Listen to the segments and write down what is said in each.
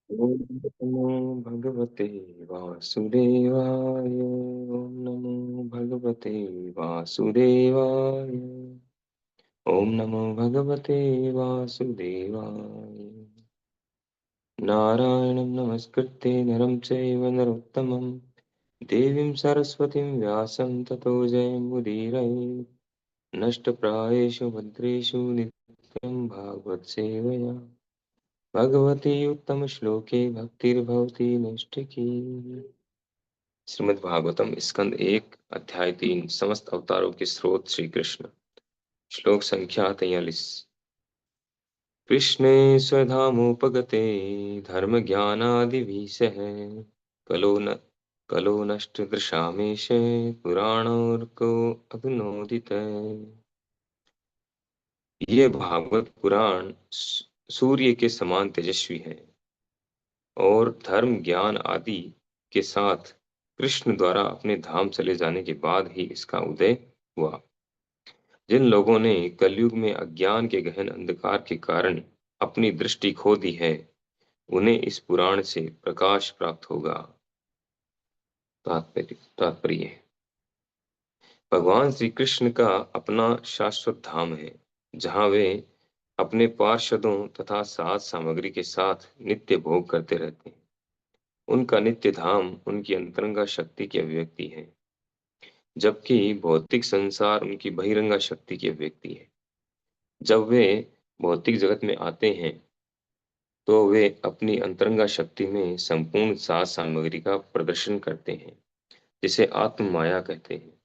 ओम नमो भगवते वासुदेवाय। ओम नमो भगवते वासुदेवाय। ओम नमो भगवते वासुदेवाय। नारायणं नमस्कृत्य नरं चैव नरोत्तमं देवीं सरस्वतीं व्यासं ततो जयमुदीरये। नष्टप्रायेषु भद्रेषु नित्यं भागवत सेवया भगवती उत्तम श्लोके भक्तिर्भवती नैष्ठिकी। श्रीमद् भागवतम स्कंद 1 अध्याय 3 समस्त अवतारों के स्रोत श्री कृष्ण। श्लोक संख्या 43। कृष्णे स्वधामोपगते धर्म ज्ञानादि सह कलो न कलो नष्ट दृशामेश पुराणोर्को अभिनोदित। ये भागवत पुराण सूर्य के समान तेजस्वी है और धर्म ज्ञान आदि के साथ कृष्ण द्वारा अपने धाम चले जाने के बाद ही इसका उदय हुआ। जिन लोगों ने कलयुग में अज्ञान के गहन अंधकार के कारण अपनी दृष्टि खो दी है, उन्हें इस पुराण से प्रकाश प्राप्त होगा। तात्पर्य भगवान श्री कृष्ण का अपना शाश्वत धाम है, जहां वे अपने पार्षदों तथा साथ सामग्री के साथ नित्य भोग करते रहते हैं। उनका नित्य धाम उनकी अंतरंगा शक्ति की अभिव्यक्ति है, जबकि भौतिक संसार उनकी बहिरंगा शक्ति की अभिव्यक्ति है। जब वे भौतिक जगत में आते हैं तो वे अपनी अंतरंगा शक्ति में संपूर्ण साज सामग्री का प्रदर्शन करते हैं, जिसे आत्म माया कहते हैं।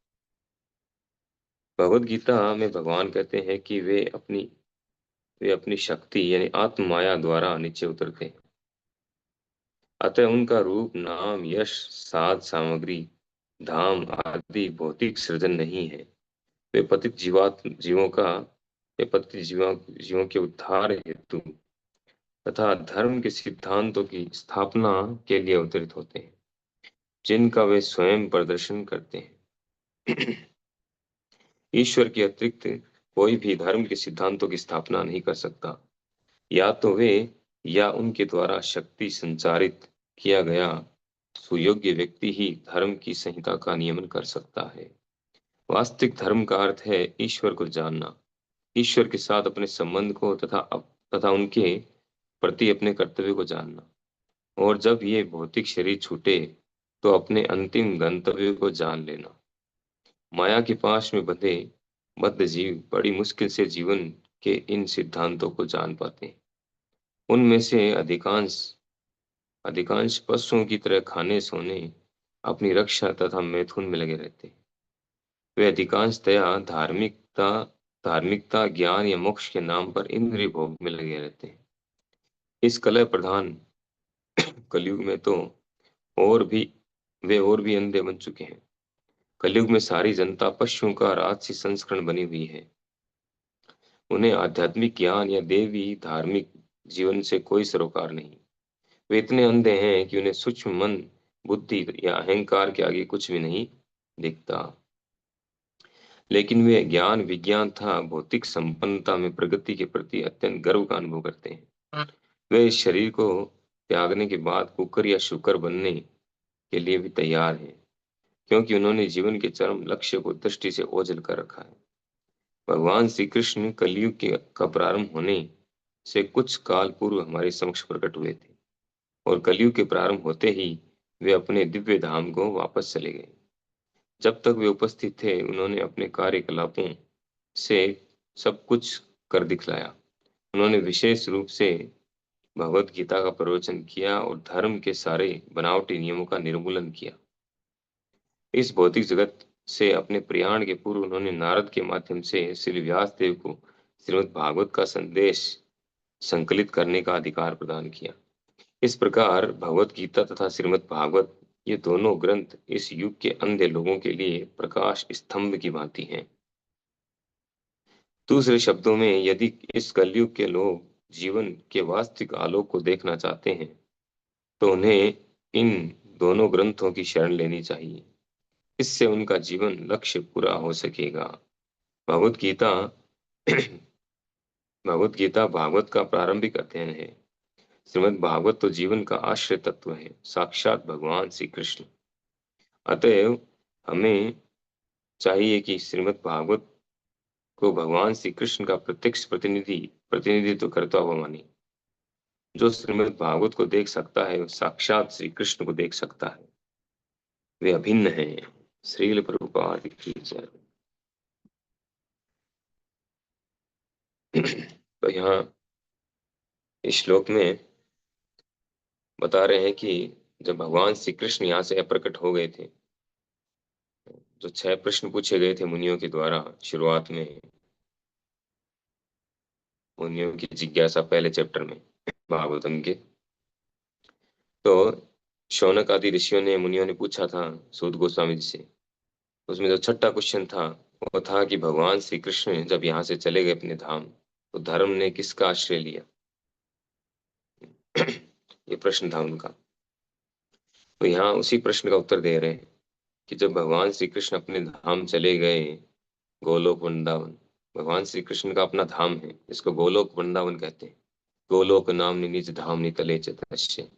भगवद गीता में भगवान कहते हैं कि वे अपनी शक्ति यानी आत्म माया द्वारा नीचे उतरते हैं। अतः उनका रूप, नाम, यश, साध सामग्री, धाम आदि भौतिक सृजन नहीं है। वे पतित जीवों का वे पतित जीवों के उद्धार हेतु तथा धर्म के सिद्धांतों की स्थापना के लिए अवतरित होते हैं, जिनका वे स्वयं प्रदर्शन करते हैं। ईश्वर के अतिरिक्त कोई भी धर्म के सिद्धांतों की स्थापना नहीं कर सकता। या तो वे या उनके द्वारा शक्ति संचारित किया गया सुयोग्य व्यक्ति ही धर्म की संहिता का नियमन कर सकता है। वास्तविक धर्म का अर्थ है ईश्वर को जानना, ईश्वर के साथ अपने संबंध को तथा उनके प्रति अपने कर्तव्य को जानना। और जब ये भौतिक शरीर छूटे तो अपने अंतिम गंतव्य को जान लेना। माया के पाश में बंधे बद्ध जीव बड़ी मुश्किल से जीवन के इन सिद्धांतों को जान पाते हैं। उनमें से अधिकांश अधिकांश पशुओं की तरह खाने सोने, अपनी रक्षा तथा मैथुन में लगे रहते हैं। वे अधिकांशतया धार्मिकता, ज्ञान या मोक्ष के नाम पर इंद्रिय भोग में लगे रहते हैं। इस कलह प्रधान कलयुग में तो और भी अंधे बन चुके हैं। कलयुग में सारी जनता पशुओं का राजसी संस्करण बनी हुई है। उन्हें आध्यात्मिक ज्ञान या देवी धार्मिक जीवन से कोई सरोकार नहीं। वे इतने अंधे हैं कि उन्हें सूक्ष्म मन, बुद्धि या अहंकार के आगे कुछ भी नहीं दिखता। लेकिन वे ज्ञान, विज्ञान तथा भौतिक संपन्नता में प्रगति के प्रति अत्यंत गर्व का अनुभव करते हैं। वे इस शरीर को त्यागने के बाद कुकर या शुकर बनने के लिए भी तैयार हैं, क्योंकि उन्होंने जीवन के चरम लक्ष्य को दृष्टि से ओझल कर रखा है। भगवान श्री कृष्ण कलयुग का प्रारंभ होने से कुछ काल पूर्व हमारे समक्ष प्रकट हुए थे और कलयुग के प्रारंभ होते ही वे अपने दिव्य धाम को वापस चले गए। जब तक वे उपस्थित थे, उन्होंने अपने कार्यकलापों से सब कुछ कर दिखलाया। उन्होंने विशेष रूप से भगवत गीता का प्रवचन किया और धर्म के सारे बनावटी नियमों का निर्मूलन किया। इस भौतिक जगत से अपने प्रयाण के पूर्व उन्होंने नारद के माध्यम से श्री व्यास देव को श्रीमद् भागवत का संदेश संकलित करने का अधिकार प्रदान किया। इस प्रकार भगवत गीता तथा श्रीमद् भागवत, ये दोनों ग्रंथ इस युग के अंधे लोगों के लिए प्रकाश स्तंभ की भांति हैं। दूसरे शब्दों में, यदि इस कलयुग के लोग जीवन के वास्तविक आलोक को देखना चाहते हैं तो उन्हें इन दोनों ग्रंथों की शरण लेनी चाहिए। इससे उनका जीवन लक्ष्य पूरा हो सकेगा। भगवत गीता भगवत गीता भागवत का प्रारंभिक अध्ययन है। श्रीमद् भागवत तो जीवन का आश्रय तत्व है, साक्षात भगवान श्री कृष्ण। अतएव हमें चाहिए कि श्रीमद् भागवत को भगवान श्री कृष्ण का प्रत्यक्ष प्रतिनिधित्व करता हुआ माने। जो श्रीमद् भागवत को देख सकता है वो साक्षात श्री कृष्ण को देख सकता है, वे अभिन्न हैं। श्रील प्रभुपाद की जय। तो यहाँ इस श्लोक में बता रहे हैं कि जब भगवान श्री कृष्ण यहाँ से अप्रकट हो गए थे, जो 6 प्रश्न पूछे गए थे मुनियों के द्वारा शुरुआत में, मुनियों की जिज्ञासा पहले चैप्टर में भागवतम के, तो शौनक आदि ऋषियों ने मुनियों ने पूछा था सूत गोस्वामी जी से। उसमें जो छठा क्वेश्चन था वो था कि भगवान श्री कृष्ण जब यहाँ से चले गए अपने धाम, तो धर्म ने किसका आश्रय लिया? ये प्रश्न था उनका। तो यहाँ उसी प्रश्न का उत्तर दे रहे हैं कि जब भगवान श्री कृष्ण अपने धाम चले गए, गोलोक वृंदावन, भगवान श्री कृष्ण का अपना धाम है, इसको गोलोक वृंदावन कहते हैं। गोलोक नाम निज धाम नितले च तस्य,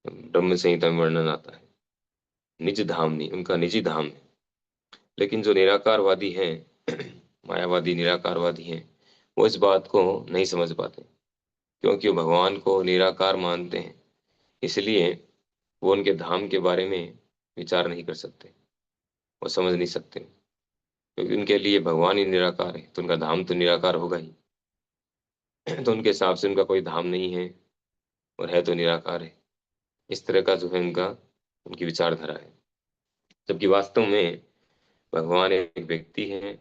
ब्रह्म संहिता में वर्णन आता है। निज धाम नहीं, उनका निजी धाम है। लेकिन जो निराकारवादी हैं, मायावादी निराकारवादी हैं, वो इस बात को नहीं समझ पाते, क्योंकि वो भगवान को निराकार मानते हैं। इसलिए वो उनके धाम के बारे में विचार नहीं कर सकते, वो समझ नहीं सकते, क्योंकि उनके लिए भगवान ही निराकार है, तो उनका धाम तो निराकार होगा ही। तो उनके हिसाब से उनका कोई धाम नहीं है, और है तो निराकार है। इस तरह का जो है उनका, उनकी विचारधारा है। जबकि वास्तव में भगवान एक व्यक्ति है,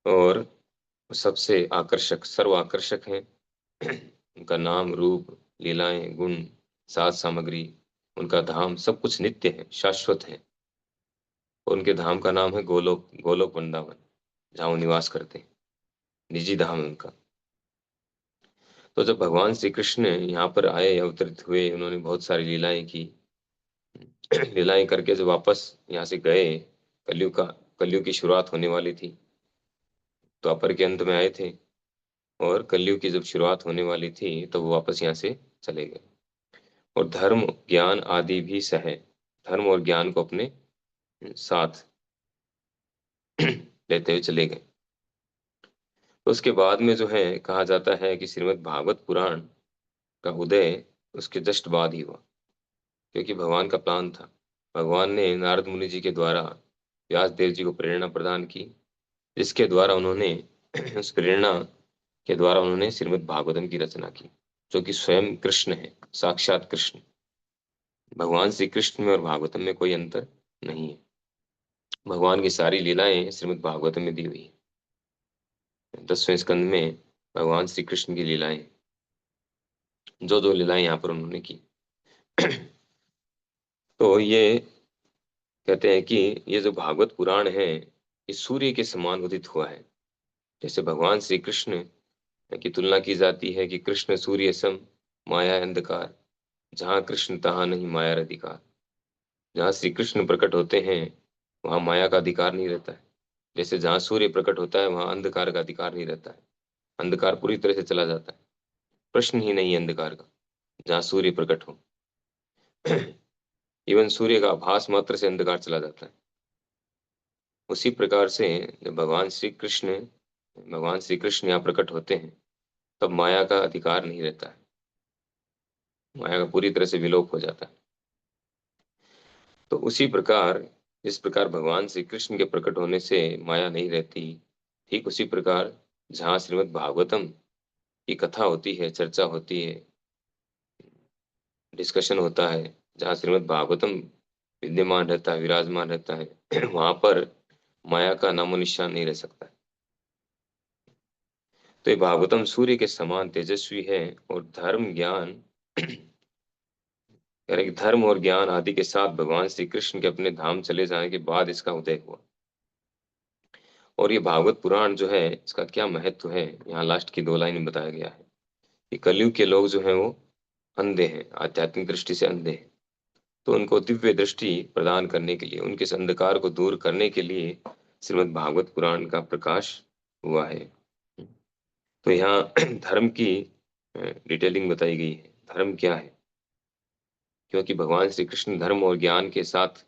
और सबसे आकर्षक, सर्व आकर्षक है। उनका नाम, रूप, लीलाएं, गुण, साज सामग्री, उनका धाम सब कुछ नित्य है, शाश्वत है। और उनके धाम का नाम है गोलोक, गोलोक वृंदावन, जहाँ वो निवास करते हैं। निजी धाम है उनका। तो जब भगवान श्री कृष्ण यहाँ पर आए, अवतरित हुए, उन्होंने बहुत सारी लीलाएं की। लीलाएं करके जब वापस यहाँ से गए, कलयुग की शुरुआत होने वाली थी, द्वापर के अंत में आए थे, और कलयुग की जब शुरुआत होने वाली थी तो वो वापस यहाँ से चले गए। और धर्म ज्ञान आदि भी सहे, धर्म और ज्ञान को अपने साथ लेते हुए चले गए। तो उसके बाद में जो है कहा जाता है कि श्रीमद् भागवत पुराण का उदय उसके जस्ट बाद ही हुआ, क्योंकि भगवान का प्लान था। भगवान ने नारद मुनि जी के द्वारा व्यास देव जी को प्रेरणा प्रदान की, जिसके द्वारा उन्होंने उस प्रेरणा के द्वारा उन्होंने श्रीमद् भागवतम की रचना की, जो कि स्वयं कृष्ण है, साक्षात कृष्ण। भगवान श्री कृष्ण में और भागवतम में कोई अंतर नहीं है। भगवान की सारी लीलाएं श्रीमद् भागवतम में दी हुई है। 10वें स्कंद में भगवान श्री कृष्ण की लीलाएं, जो जो लीलाएं यहाँ पर उन्होंने की। तो ये कहते हैं कि ये जो भागवत पुराण है, ये सूर्य के समान उदित हुआ है। जैसे भगवान श्री कृष्ण की तुलना की जाती है कि कृष्ण सूर्य सम, माया अंधकार, जहाँ कृष्ण तहाँ नहीं माया अधिकार। जहाँ श्री कृष्ण प्रकट होते हैं वहाँ माया का अधिकार नहीं रहता है। जैसे जहाँ सूर्य प्रकट होता है वहाँ अंधकार का अधिकार नहीं रहता है, अंधकार पूरी तरह से चला जाता है, प्रश्न ही नहीं है अंधकार का जहाँ सूर्य प्रकट हो। इवन सूर्य का आभास मात्र से अंधकार चला जाता है। उसी प्रकार से जब भगवान श्री कृष्ण यहाँ प्रकट होते हैं, तब माया का अधिकार नहीं रहता है, माया का पूरी तरह से विलोप हो जाता है। तो उसी प्रकार, जिस प्रकार भगवान श्री कृष्ण के प्रकट होने से माया नहीं रहती, ठीक उसी प्रकार जहाँ श्रीमद् भागवतम की कथा होती है, चर्चा होती है, डिस्कशन होता है, जहाँ श्रीमद् भागवतम विद्यमान रहता है, विराजमान रहता है, वहां पर माया का नामो निशान नहीं रह सकता है। तो ये भागवतम सूर्य के समान तेजस्वी है, और यानी कि धर्म और ज्ञान आदि के साथ भगवान श्री कृष्ण के अपने धाम चले जाने के बाद इसका उदय हुआ। और ये भागवत पुराण जो है, इसका क्या महत्व है, यहाँ लास्ट की 2 लाइन में बताया गया है कि कलयुग के लोग जो हैं वो अंधे हैं, आध्यात्मिक दृष्टि से अंधे हैं। तो उनको दिव्य दृष्टि प्रदान करने के लिए, उनके इस अंधकार को दूर करने के लिए श्रीमद् भागवत पुराण का प्रकाश हुआ है। तो यहाँ धर्म की डिटेलिंग बताई गई है, धर्म क्या है, क्योंकि भगवान श्री कृष्ण धर्म और ज्ञान के साथ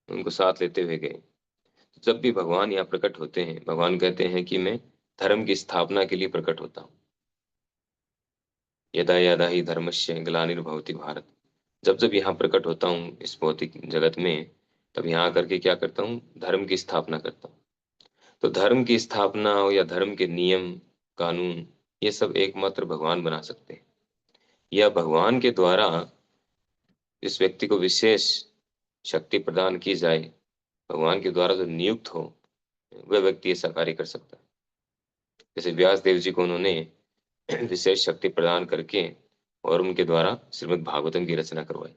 उनको साथ लेते हुए गए। जब भी भगवान यहाँ प्रकट होते हैं, भगवान कहते हैं कि मैं धर्म की स्थापना के लिए प्रकट होता हूँ। यदा यदा ही धर्मस्य ग्लानिर्भवति भारत। जब जब यहाँ प्रकट होता हूँ इस भौतिक जगत में, तब यहाँ करके क्या करता हूँ, धर्म की स्थापना करता हूँ। तो धर्म की स्थापना हो या धर्म के नियम कानून, ये सब एकमात्र भगवान बना सकते हैं, या भगवान के द्वारा इस व्यक्ति को विशेष शक्ति प्रदान की जाए, भगवान के द्वारा जो नियुक्त हो, वह व्यक्ति ऐसा कार्य कर सकता है। जैसे व्यास देव जी को उन्होंने विशेष शक्ति प्रदान करके और उनके द्वारा श्रीमद् भागवतम की रचना करवाई।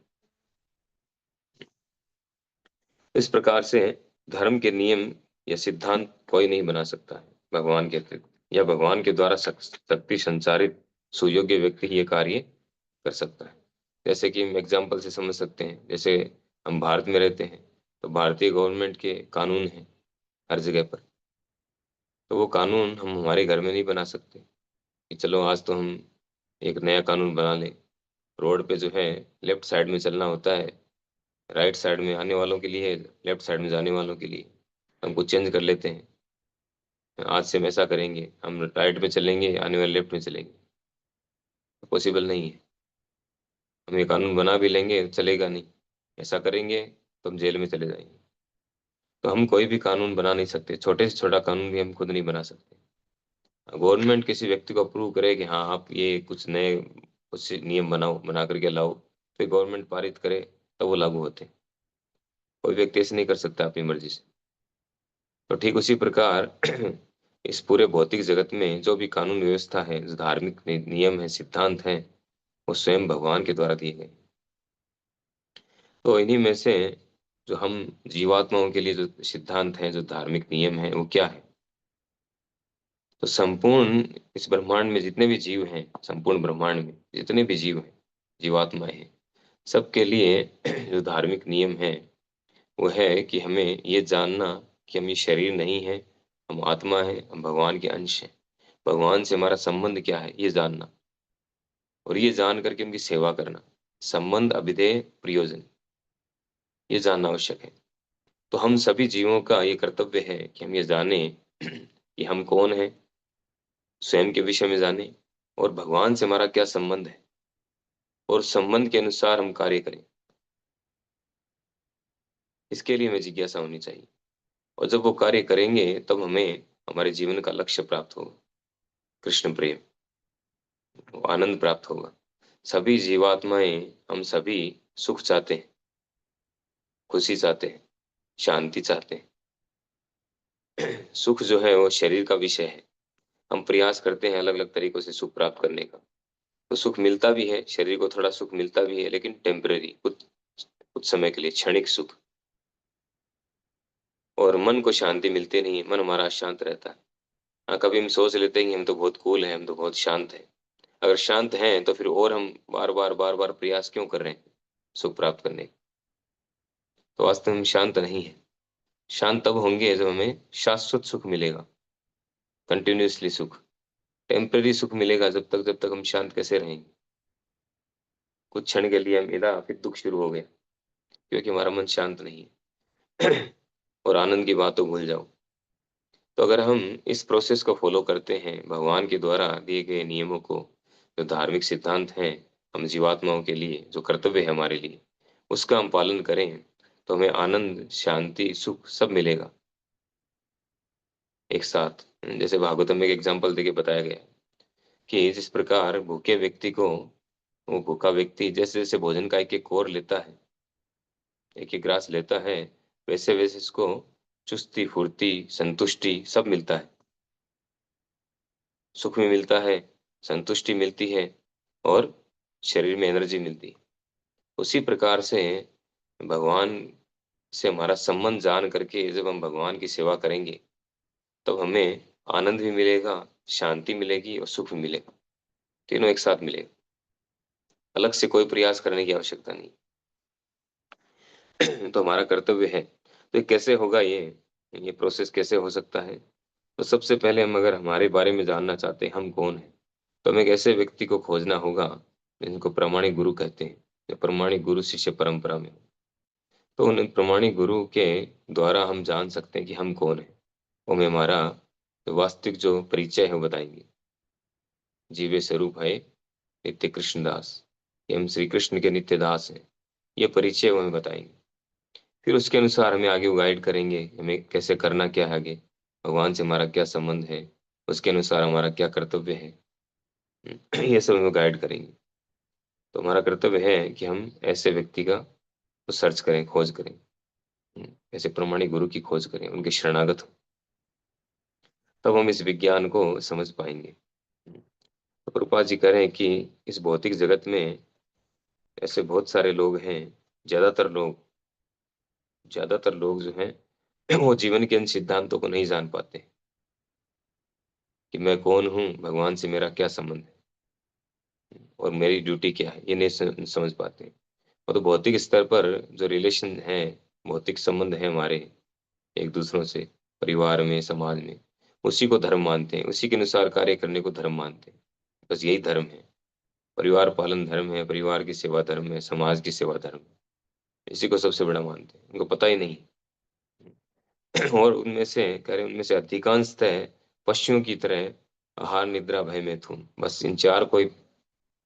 इस प्रकार से धर्म के नियम या सिद्धांत कोई नहीं बना सकता है भगवान के अतिरिक्त, या भगवान के द्वारा शक्ति संचारित सुयोग्य व्यक्ति ही ये कार्य कर सकता है। जैसे कि हम एग्जाम्पल से समझ सकते हैं, जैसे हम भारत में रहते हैं तो भारतीय गवर्नमेंट के कानून हैं हर जगह पर। तो वो कानून हम हमारे घर में नहीं बना सकते कि चलो आज तो हम एक नया कानून बना लें। रोड पे जो है लेफ्ट साइड में चलना होता है, राइट साइड में आने वालों के लिए, लेफ्ट साइड में जाने वालों के लिए, हम कुछ चेंज कर लेते हैं। आज से हम ऐसा करेंगे, हम राइट में चलेंगे, आने वाले लेफ्ट में चलेंगे। पॉसिबल नहीं है। हम ये कानून बना भी लेंगे, चलेगा नहीं। ऐसा करेंगे तो हम जेल में चले जाएंगे। तो हम कोई भी कानून बना नहीं सकते, छोटे से छोटा कानून भी हम खुद नहीं बना सकते। गवर्नमेंट किसी व्यक्ति को अप्रूव करे कि हाँ आप ये कुछ नए कुछ नियम बनाओ, बना करके लाओ, फिर गवर्नमेंट पारित करे, तब वो लागू होते हैं। कोई व्यक्ति ऐसे नहीं कर सकता अपनी मर्जी से। तो ठीक उसी प्रकार इस पूरे भौतिक जगत में जो भी कानून व्यवस्था है, जो धार्मिक नियम है, सिद्धांत हैं, वो स्वयं भगवान के द्वारा दिए गए। तो इन्हीं में से जो हम जीवात्माओं के लिए जो सिद्धांत हैं, जो धार्मिक नियम हैं, वो क्या है। तो संपूर्ण इस ब्रह्मांड में जितने भी जीव हैं, संपूर्ण ब्रह्मांड में जितने भी जीव हैं, जीवात्माएं हैं, सबके लिए जो धार्मिक नियम है वो है कि हमें ये जानना कि हम ये शरीर नहीं है, हम आत्मा है, हम भगवान के अंश हैं। भगवान से हमारा संबंध क्या है ये जानना, और ये जान करके उनकी सेवा करना। संबंध अभिधेय प्रयोजन, ये जानना आवश्यक है। तो हम सभी जीवों का ये कर्तव्य है कि हम ये जाने कि हम कौन हैं, स्वयं के विषय में जाने, और भगवान से हमारा क्या संबंध है, और संबंध के अनुसार हम कार्य करें। इसके लिए हमें जिज्ञासा होनी चाहिए, और जब वो कार्य करेंगे तब हमें हमारे जीवन का लक्ष्य प्राप्त होगा, कृष्ण प्रेम, वो आनंद प्राप्त होगा। सभी जीवात्माएं, हम सभी सुख चाहते हैं, खुशी चाहते हैं, शांति चाहते हैं। सुख जो है वो शरीर का विषय है। हम प्रयास करते हैं अलग अलग तरीकों से सुख प्राप्त करने का। तो सुख मिलता भी है, शरीर को थोड़ा सुख मिलता भी है, लेकिन टेम्परेरी, कुछ कुछ समय के लिए, क्षणिक सुख। और मन को शांति मिलती नहीं, मन हमारा अशांत रहता है। हाँ, कभी हम सोच लेते हैं कि हम तो बहुत कूल हैं, हम तो बहुत शांत हैं। अगर शांत हैं तो फिर और हम बार बार प्रयास क्यों कर रहे हैं सुख प्राप्त करने का। तो वास्तव में हम शांत नहीं है। शांत तब होंगे जब हमें शाश्वत सुख मिलेगा, कंटिन्यूअसली सुख। टेम्पररी सुख मिलेगा जब तक हम शांत कैसे रहेंगे। कुछ क्षण के लिए हम इधर, फिर दुख शुरू हो गया, क्योंकि हमारा मन शांत नहीं है। और आनंद की बात तो भूल जाओ। तो अगर हम इस प्रोसेस को फॉलो करते हैं, भगवान के द्वारा दिए गए नियमों को, जो धार्मिक सिद्धांत हैं हम जीवात्माओं के लिए, जो कर्तव्य है हमारे लिए, उसका हम पालन करें, तो हमें आनंद, शांति, सुख सब मिलेगा एक साथ। जैसे भागवतम में एक एग्जाम्पल देके बताया गया है कि जिस प्रकार भूखे व्यक्ति को, वो भूखा व्यक्ति जैसे जैसे भोजन का एक एक कोर लेता है, एक एक ग्रास लेता है, वैसे वैसे इसको चुस्ती, फुर्ती, संतुष्टि सब मिलता है। सुख भी मिलता है, संतुष्टि मिलती है, और शरीर में एनर्जी मिलती है। उसी प्रकार से भगवान से हमारा संबंध जान करके जब हम भगवान की सेवा करेंगे, तब हमें आनंद भी मिलेगा, शांति मिलेगी और सुख भी मिलेगा। तीनों एक साथ मिलेगा। अलग से कोई प्रयास करने की आवश्यकता नहीं। तो हमारा कर्तव्य है। तो ये कैसे होगा, ये प्रोसेस कैसे हो सकता है। तो सबसे पहले हम अगर हमारे बारे में जानना चाहते हैं हम कौन हैं, तो हमें एक ऐसे व्यक्ति को खोजना होगा इनको प्रामाणिक गुरु कहते हैं, या प्रामाणिक गुरु शिष्य परंपरा में। तो उन प्रामाणिक गुरु के द्वारा हम जान सकते हैं कि हम कौन है। वो हमें हमारा वास्तविक जो परिचय है वो बताएंगे। जीवे स्वरूप है नित्य कृष्णदास, कि हम श्री कृष्ण के नित्य दास हैं, ये परिचय वो हमें बताएंगे। फिर उसके अनुसार हमें आगे वो गाइड करेंगे, हमें कैसे करना क्या है, आगे भगवान से हमारा क्या संबंध है, उसके अनुसार हमारा क्या कर्तव्य है। ये सब हमें गाइड करेंगे। तो हमारा कर्तव्य है कि हम ऐसे व्यक्ति का सर्च करें, खोज करें, ऐसे प्रमाणिक गुरु की खोज करें, उनके शरणागत हो, तब हम इस विज्ञान को समझ पाएंगे। तो प्रभुपाद जी कह रहे हैं कि इस भौतिक जगत में ऐसे बहुत सारे लोग हैं। ज्यादातर लोग जो हैं वो जीवन के इन सिद्धांतों को नहीं जान पाते कि मैं कौन हूँ, भगवान से मेरा क्या संबंध है और मेरी ड्यूटी क्या है, ये नहीं समझ पाते। और तो भौतिक स्तर पर जो रिलेशन है, भौतिक संबंध है हमारे एक दूसरों से, परिवार में, समाज में, उसी को धर्म मानते हैं, उसी के अनुसार कार्य करने को धर्म मानते हैं। बस यही धर्म है। परिवार पालन धर्म है, परिवार की सेवा धर्म है, समाज की सेवा धर्म है। इसी को सबसे बड़ा मानते हैं, उनको पता ही नहीं। और उनमें से कह रहे उनमें से अधिकांशतः पशुओं की तरह आहार निद्रा भय में थूम, बस इन चार को ही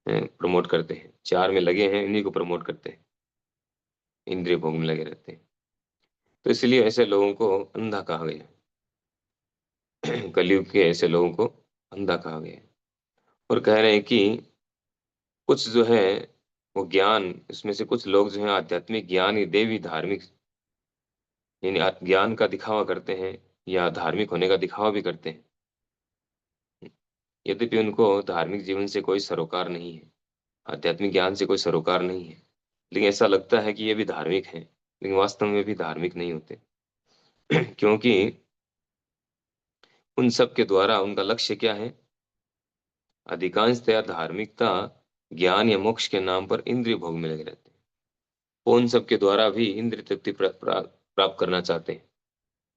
प्रमोट करते हैं, चार में लगे हैं, इन्हीं को प्रमोट करते हैं, इंद्रिय भोग में लगे रहते हैं। तो इसलिए ऐसे लोगों को अंधा कहा गया है। कलयुग के ऐसे लोगों को अंधा कहा गया है। और कह रहे हैं कि कुछ जो है वो ज्ञान, इसमें से कुछ लोग जो है आध्यात्मिक ज्ञान ही देवी धार्मिक, यानी ज्ञान का दिखावा करते हैं या धार्मिक होने का दिखावा भी करते हैं, यद्यपि उनको धार्मिक जीवन से कोई सरोकार नहीं है, आध्यात्मिक ज्ञान से कोई सरोकार नहीं है, लेकिन ऐसा लगता है कि ये भी धार्मिक है, लेकिन वास्तव में भी धार्मिक नहीं होते। क्योंकि उन सब के द्वारा उनका लक्ष्य क्या है? अधिकांशतया धार्मिकता ज्ञान या मोक्ष के नाम पर इंद्रिय भोग में लगे रहते हैं। वो उन सब के द्वारा भी इंद्रिय तृप्ति प्राप्त करना चाहते हैं,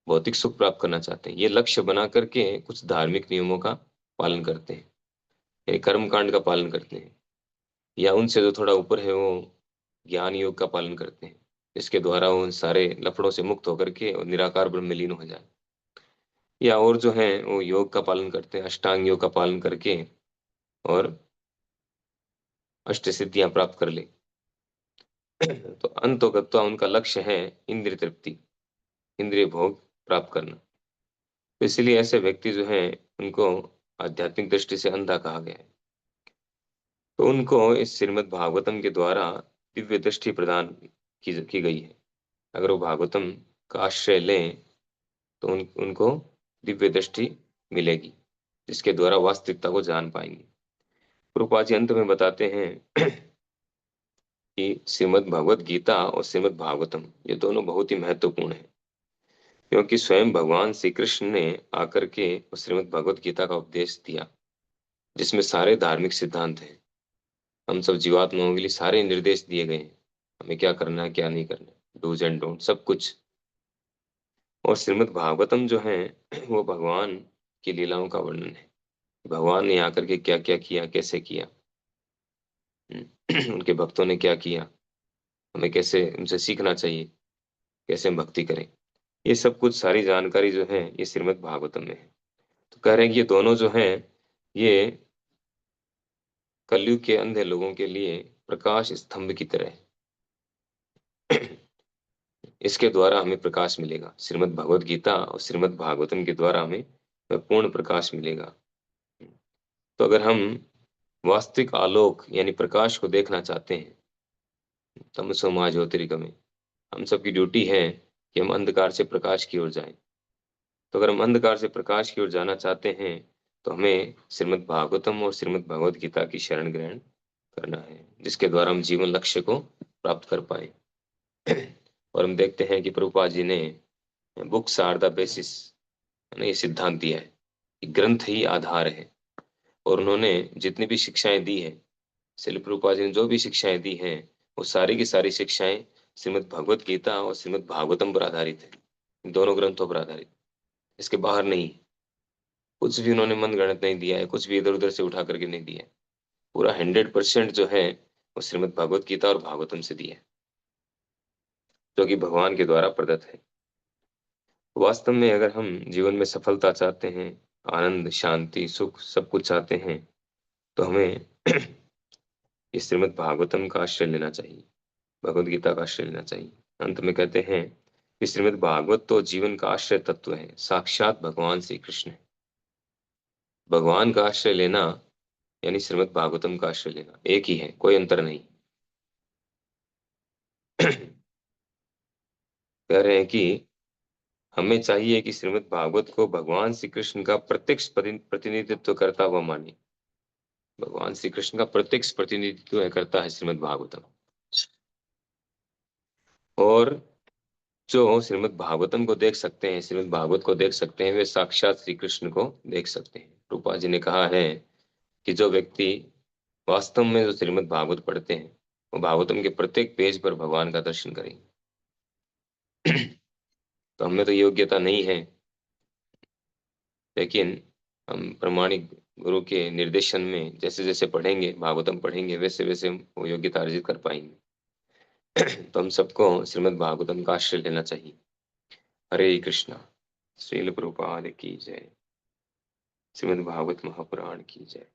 भौतिक सुख प्राप्त करना चाहते हैं। ये लक्ष्य बना करके कुछ धार्मिक नियमों का पालन करते हैं, यानी कर्म कांड का पालन करते हैं, या उनसे जो थोड़ा ऊपर है वो ज्ञान योग का पालन करते हैं, इसके द्वारा वो उन सारे लफड़ों से मुक्त होकर के और निराकार ब्रह्म में लीन हो जाए। या और जो है वो योग का पालन करते हैं, अष्टांग योग का पालन करके और अष्ट सिद्धियां प्राप्त कर ले। तो अंतोगत्वा उनका लक्ष्य है इंद्रिय तृप्ति, इंद्रिय भोग प्राप्त करना। तो इसलिए ऐसे व्यक्ति जो हैं उनको आध्यात्मिक दृष्टि से अंधा कहा गया है। तो उनको इस श्रीमद् भागवतम के द्वारा दिव्य दृष्टि प्रदान की गई है। अगर वो भागवतम का आश्रय लें तो उनको दिव्य दृष्टि मिलेगी, जिसके द्वारा वास्तविकता को जान पाएंगे। प्रभुपाद जी अंत में बताते हैं कि श्रीमद् भगवत गीता और श्रीमद् भागवतम ये दोनों बहुत ही महत्वपूर्ण है, क्योंकि स्वयं भगवान श्री कृष्ण ने आकर के उस श्रीमद् भगवत गीता का उपदेश दिया, जिसमें सारे धार्मिक सिद्धांत हैं। हम सब जीवात्माओं के लिए सारे निर्देश दिए गए हैं, हमें क्या करना है क्या नहीं करना है, डूज एंड डोंट, सब कुछ। और श्रीमद् भागवतम जो है वो भगवान की लीलाओं का वर्णन है, भगवान ने आकर के क्या क्या किया, कैसे किया, उनके भक्तों ने क्या किया, हमें कैसे उनसे सीखना चाहिए, कैसे हम भक्ति करें, ये सब कुछ सारी जानकारी जो है ये श्रीमद् भागवतम में है। तो कह रहे हैं कि ये दोनों जो हैं ये कलयुग के अंधे लोगों के लिए प्रकाश स्तंभ की तरह है। इसके द्वारा हमें प्रकाश मिलेगा, श्रीमद् भगवद गीता और श्रीमद् भागवतम के द्वारा हमें पूर्ण प्रकाश मिलेगा। तो अगर हम वास्तविक आलोक यानी प्रकाश को देखना चाहते हैं, तमसो मा ज्योतिर्गमय, हम सबकी ड्यूटी है कि हम अंधकार से प्रकाश की ओर जाएं। तो अगर हम अंधकार से प्रकाश की ओर जाना चाहते हैं तो हमें श्रीमद् भागवतम और श्रीमद् भगवद गीता की शरण ग्रहण करना है, जिसके द्वारा हम जीवन लक्ष्य को प्राप्त कर पाए। और हम देखते हैं कि प्रभुपाद जी ने बुक्स आर द बेसिस, ये सिद्धांत दिया है कि ग्रंथ ही आधार है। और उन्होंने जितनी भी शिक्षाएं दी हैं, शिल प्रभुपाद जी ने जो भी शिक्षाएं दी हैं, वो सारी की सारी शिक्षाएं श्रीमद् भगवत गीता और श्रीमद् भागवतम पर आधारित है, इन दोनों ग्रंथों पर आधारित, इसके बाहर नहीं। कुछ भी उन्होंने मन गढ़ंत नहीं दिया है, कुछ भी इधर उधर से उठा करके नहीं दिया है। पूरा 100% जो है वो श्रीमद् भागवत गीता और भागवतम से दिया है, जो कि भगवान के द्वारा प्रदत्त है। वास्तव में अगर हम जीवन में सफलता चाहते हैं, आनंद, शांति, सुख सब कुछ चाहते हैं, तो हमें इस श्रीमद् भागवतम का आश्रय लेना चाहिए, भगवत गीता का आश्रय लेना चाहिए। अंत में कहते हैं कि श्रीमद् भागवत तो जीवन का आश्रय तत्व है, साक्षात भगवान श्री कृष्ण है। भगवान का आश्रय लेना यानी श्रीमद् भागवतम का आश्रय लेना एक ही है, कोई अंतर नहीं। कह रहे हैं कि हमें चाहिए कि श्रीमद् भागवत को भगवान श्री कृष्ण का प्रत्यक्ष प्रतिनिधित्व करता हुआ माने। भगवान श्री कृष्ण का प्रत्यक्ष प्रतिनिधित्व करता है श्रीमद् भागवतम। और जो श्रीमद् भागवतम को देख सकते हैं, श्रीमद् भागवत को देख सकते हैं, वे साक्षात श्री कृष्ण को देख सकते हैं। रूपा जी ने कहा है कि जो व्यक्ति वास्तव में जो श्रीमद् भागवत पढ़ते हैं, वो भागवतम के प्रत्येक पेज पर भगवान का दर्शन करेंगे। तो हमें तो योग्यता नहीं है, लेकिन हम प्रमाणिक गुरु के निर्देशन में जैसे जैसे पढ़ेंगे, भागवतम पढ़ेंगे, वैसे वैसे हम वो योग्यता अर्जित कर पाएंगे। तो हम सबको श्रीमद् भागवतम का आश्रय लेना चाहिए। हरे कृष्णा। श्रील प्रभुपाद की जय। श्रीमद् भागवत महापुराण की जय।